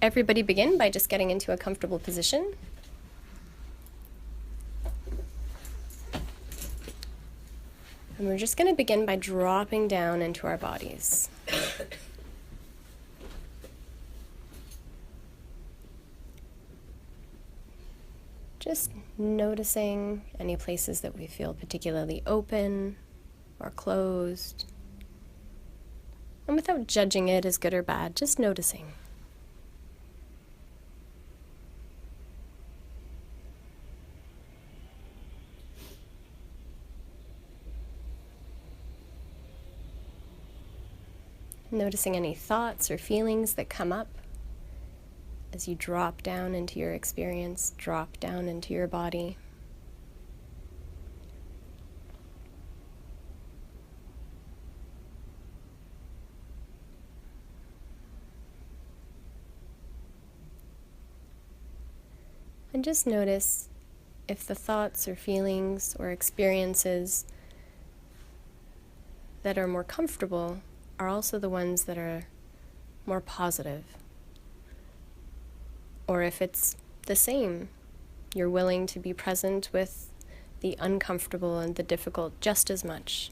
everybody begin by just getting into a comfortable position. And we're just going to begin by dropping down into our bodies. Just noticing any places that we feel particularly open or closed. And without judging it as good or bad, just noticing. Noticing any thoughts or feelings that come up as you drop down into your experience, drop down into your body. And just notice if the thoughts or feelings or experiences that are more comfortable are also the ones that are more positive. Or if it's the same, you're willing to be present with the uncomfortable and the difficult just as much.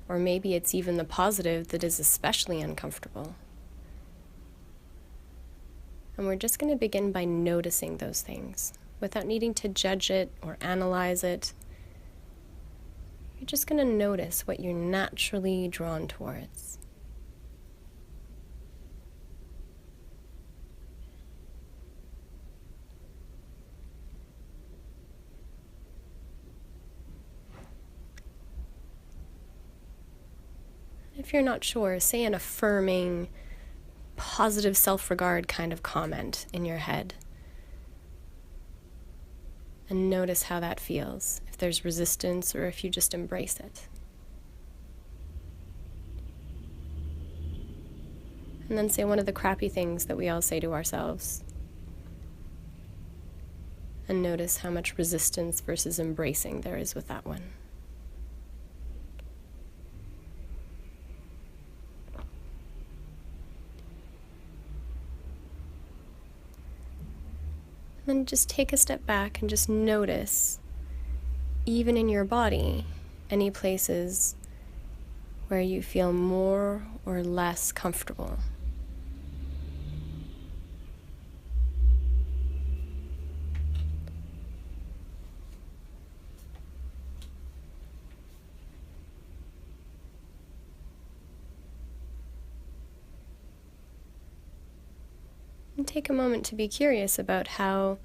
Or maybe it's even the positive that is especially uncomfortable. And we're just going to begin by noticing those things without needing to judge it or analyze it. You're just going to notice what you're naturally drawn towards. If you're not sure, say an affirming, positive self-regard kind of comment in your head. And notice how that feels, if there's resistance or if you just embrace it. And then say one of the crappy things that we all say to ourselves. And notice how much resistance versus embracing there is with that one. Then just take a step back and just notice, even in your body, any places where you feel more or less comfortable. And take a moment to be curious about how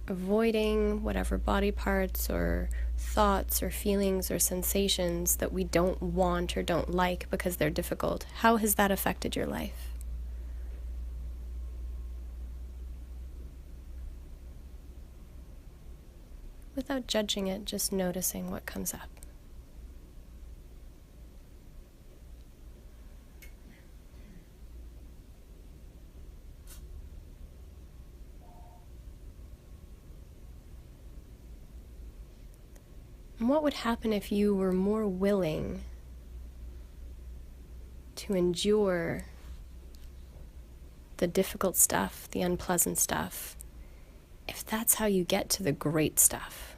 avoiding whatever body parts or thoughts or feelings or sensations that we don't want or don't like because they're difficult, how has that affected your life? Without judging it, just noticing what comes up. And what would happen if you were more willing to endure the difficult stuff, the unpleasant stuff, if that's how you get to the great stuff?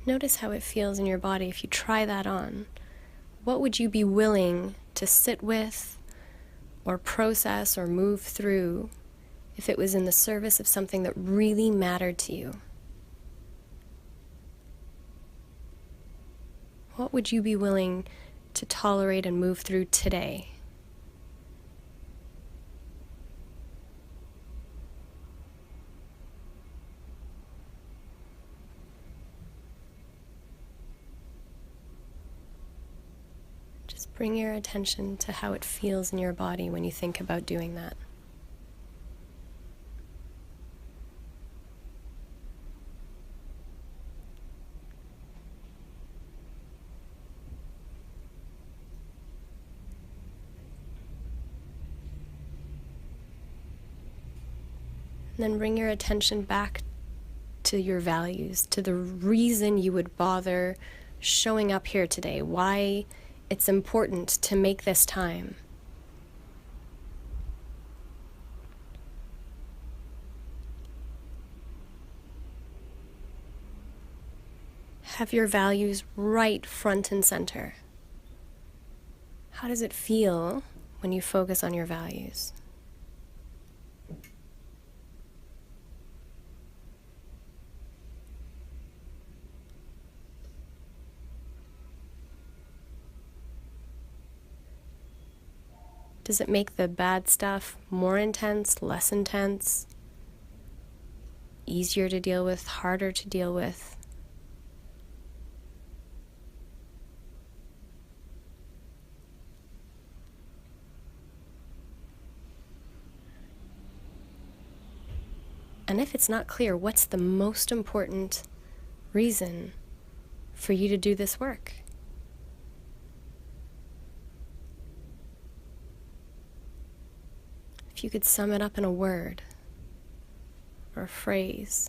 Notice how it feels in your body if you try that on. What would you be willing to sit with or process or move through if it was in the service of something that really mattered to you? What would you be willing to tolerate and move through today? Just bring your attention to how it feels in your body when you think about doing that. And then bring your attention back to your values, to the reason you would bother showing up here today, why it's important to make this time. Have your values right front and center. How does it feel when you focus on your values? Does it make the bad stuff more intense, less intense, easier to deal with, harder to deal with? And if it's not clear, what's the most important reason for you to do this work? If you could sum it up in a word or a phrase.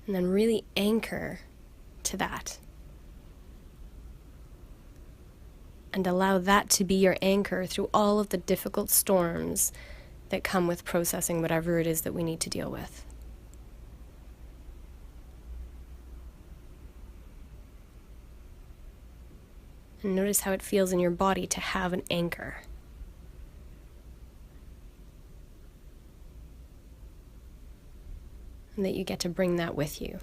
And then really anchor to that. And allow that to be your anchor through all of the difficult storms that come with processing whatever it is that we need to deal with. And notice how it feels in your body to have an anchor. And that you get to bring that with you.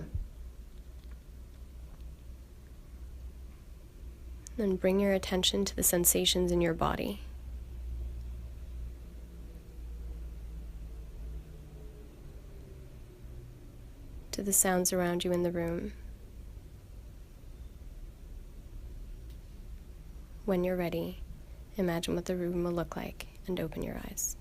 Then bring your attention to the sensations in your body. To the sounds around you in the room. When you're ready, imagine what the room will look like and open your eyes.